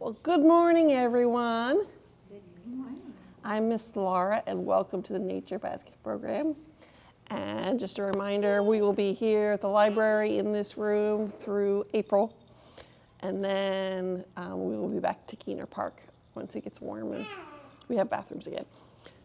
Well, good morning, everyone. Good morning. I'm Miss Laura, and welcome to the Nature Basket program. And just a reminder, we will be here at the library in this room through April. And then we will be back to Keener Park once it gets warm and we have bathrooms again.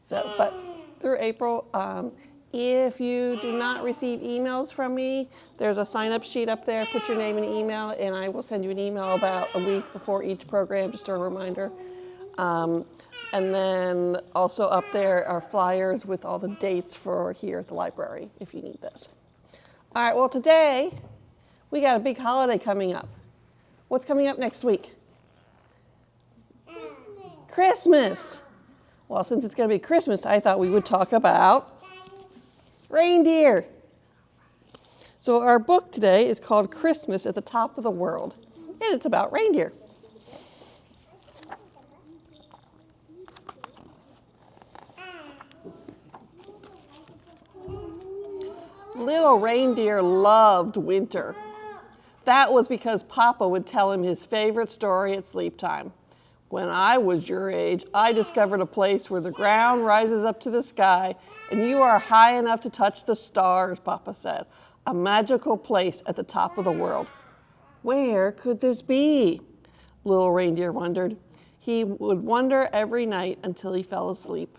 So, but through April, if you do not receive emails from me, there's a sign-up sheet up there. Put your name and email, and I will send you an email about a week before each program, just a reminder. And then also up there are flyers with all the dates for here at the library, if you need this. All right, well, today we got a big holiday coming up. What's coming up next week? Christmas. Well, since it's going to be Christmas, I thought we would talk about reindeer. So our book today is called Christmas at the Top of the World, and it's about reindeer. Little reindeer loved winter. That was because Papa would tell him his favorite story at sleep time. When I was your age, I discovered a place where the ground rises up to the sky and you are high enough to touch the stars, Papa said. A magical place at the top of the world. Where could this be? Little reindeer wondered. He would wonder every night until he fell asleep.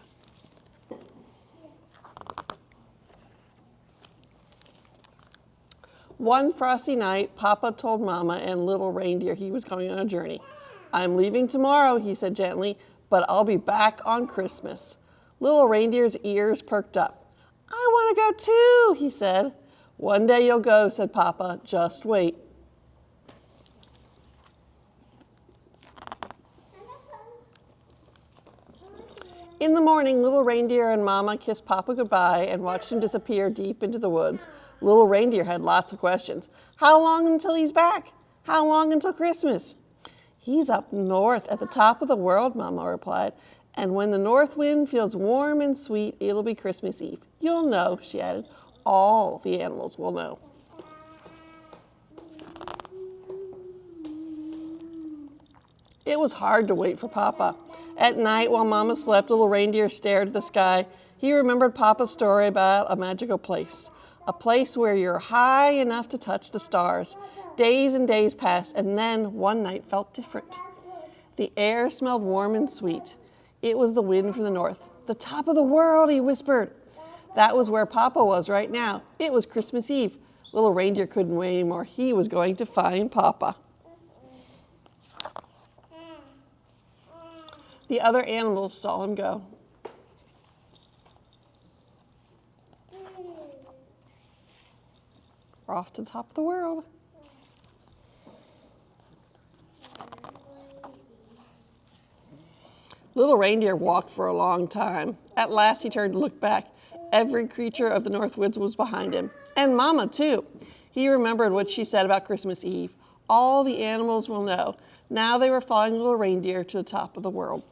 One frosty night, Papa told Mama and little reindeer he was going on a journey. I'm leaving tomorrow, he said gently, but I'll be back on Christmas. Little reindeer's ears perked up. I want to go too, he said. One day you'll go, said Papa. Just wait. In the morning, little reindeer and Mama kissed Papa goodbye and watched him disappear deep into the woods. Little reindeer had lots of questions. How long until he's back? How long until Christmas? He's up north at the top of the world, Mama replied. And when the north wind feels warm and sweet, it'll be Christmas Eve. You'll know, she added. All the animals will know. It was hard to wait for Papa. At night, while Mama slept, little reindeer stared at the sky. He remembered Papa's story about a magical place. A place where you're high enough to touch the stars. Days and days passed, and then one night felt different. The air smelled warm and sweet. It was the wind from the north. The top of the world, he whispered. That was where Papa was right now. It was Christmas Eve. Little reindeer couldn't wait anymore. He was going to find Papa. The other animals saw him go. We're off to the top of the world. Little reindeer walked for a long time. At last he turned to look back. Every creature of the north woods was behind him. And Mama, too. He remembered what she said about Christmas Eve. All the animals will know. Now they were following little reindeer to the top of the world.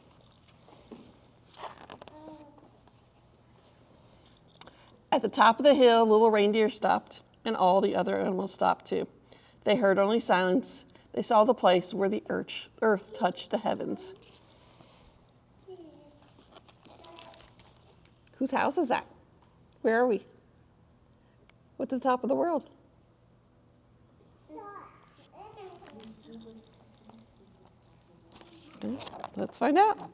At the top of the hill, little reindeer stopped, and all the other animals stopped too. They heard only silence. They saw the place where the earth touched the heavens. Whose house is that? Where are we? What's at the top of the world? Okay, let's find out.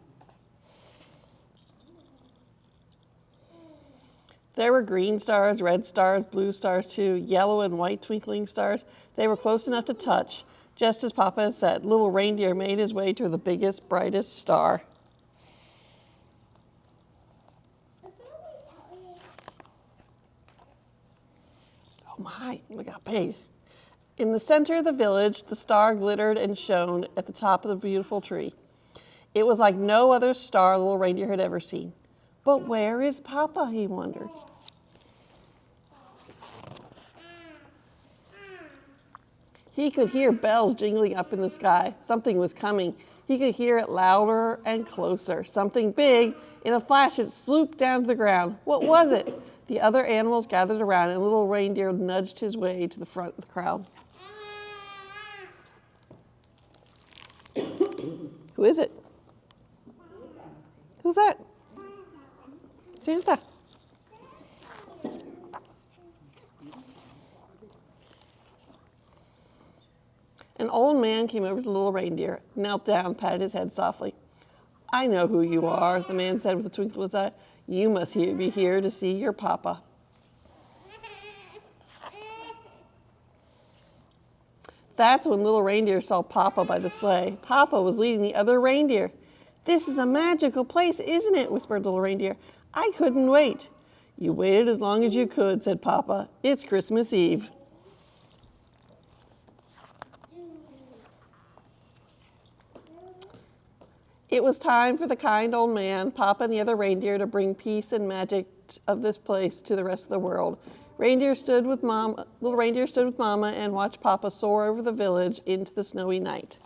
There were green stars, red stars, blue stars too, yellow and white twinkling stars. They were close enough to touch. Just as Papa had said, little reindeer made his way to the biggest, brightest star. Oh my, look how big. In the center of the village, the star glittered and shone at the top of the beautiful tree. It was like no other star little reindeer had ever seen. But where is Papa, he wondered. He could hear bells jingling up in the sky. Something was coming. He could hear it louder and closer. Something big. In a flash, it swooped down to the ground. What was it? The other animals gathered around, and little reindeer nudged his way to the front of the crowd. Who is it? Who's that? Santa. An old man came over to the little reindeer, knelt down, patted his head softly. I know who you are, the man said with a twinkle in his eye. You must be here to see your papa. That's when little reindeer saw Papa by the sleigh. Papa was leading the other reindeer. This is a magical place, isn't it? Whispered little reindeer. I couldn't wait. You waited as long as you could, said Papa. It's Christmas Eve. It was time for the kind old man, Papa and the other reindeer, to bring peace and magic of this place to the rest of the world. Little reindeer stood with Mama and watched Papa soar over the village into the snowy night.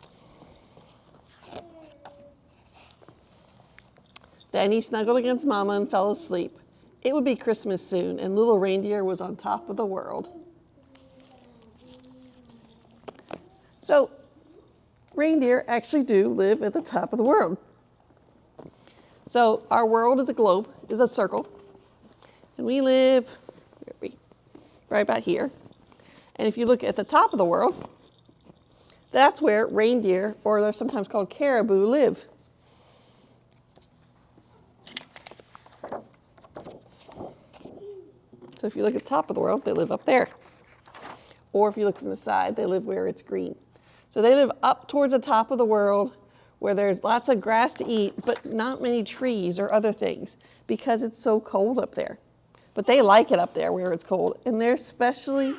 Then he snuggled against Mama and fell asleep. It would be Christmas soon, and little reindeer was on top of the world. So, reindeer actually do live at the top of the world. So our world is a globe, is a circle, and we live right about here. And if you look at the top of the world, that's where reindeer, or they're sometimes called caribou, live. So if you look at the top of the world, they live up there. Or if you look from the side, they live where it's green. So they live up towards the top of the world where there's lots of grass to eat, but not many trees or other things because it's so cold up there. But they like it up there where it's cold, and they're specially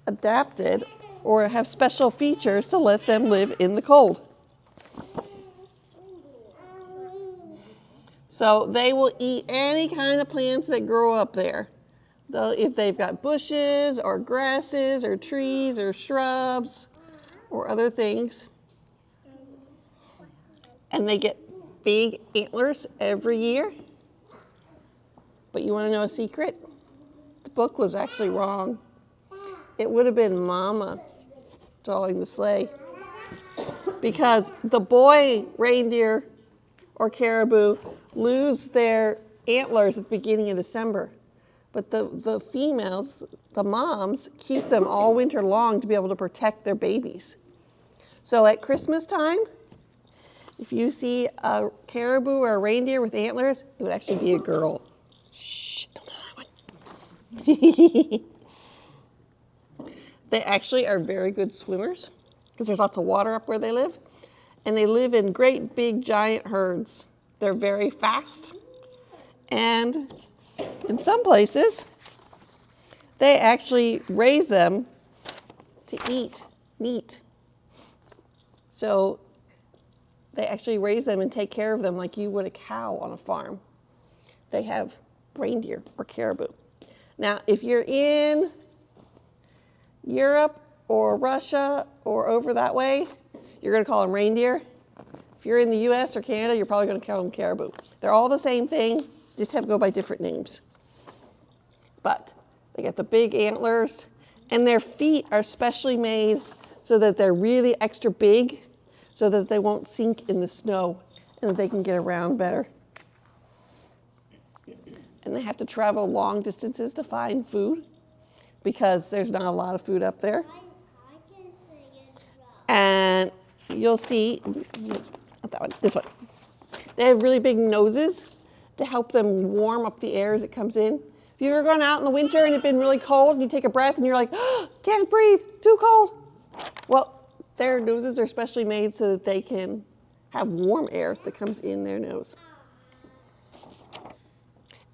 adapted or have special features to let them live in the cold. So they will eat any kind of plants that grow up there. If they've got bushes or grasses or trees or shrubs or other things. And they get big antlers every year. But you want to know a secret? The book was actually wrong. It would have been Mama drawing the sleigh. Because the boy reindeer or caribou lose their antlers at the beginning of December. But the females, the moms, keep them all winter long to be able to protect their babies. So at Christmas time, if you see a caribou or a reindeer with antlers, it would actually be a girl. Shh, don't tell anyone. They actually are very good swimmers because there's lots of water up where they live. And they live in great big giant herds. They're very fast. And in some places, they actually raise them to eat meat. So they actually raise them and take care of them like you would a cow on a farm. They have reindeer or caribou. Now, if you're in Europe or Russia or over that way, you're going to call them reindeer. If you're in the US or Canada, you're probably going to call them caribou. They're all the same thing, just have to go by different names. But they get the big antlers, and their feet are specially made so that they're really extra big, so that they won't sink in the snow and that they can get around better. And they have to travel long distances to find food because there's not a lot of food up there. And you'll see, not that one, this one. They have really big noses to help them warm up the air as it comes in. Have you ever gone out in the winter and it's been really cold and you take a breath and you're like, oh, can't breathe, too cold? Well, their noses are specially made so that they can have warm air that comes in their nose.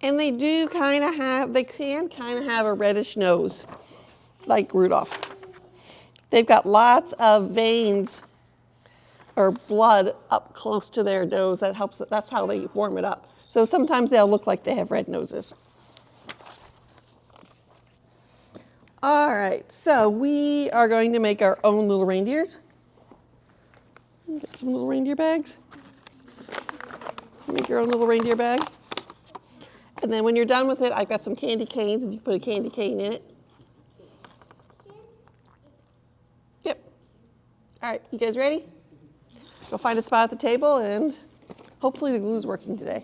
And they can kind of have a reddish nose, like Rudolph. They've got lots of veins or blood up close to their nose. That's how they warm it up. So sometimes they'll look like they have red noses. All right, so we are going to make our own little reindeers. Get some little reindeer bags. Make your own little reindeer bag. And then when you're done with it, I've got some candy canes, and you can put a candy cane in it. Yep. All right, you guys ready? go find a spot at the table, and hopefully the glue is working today.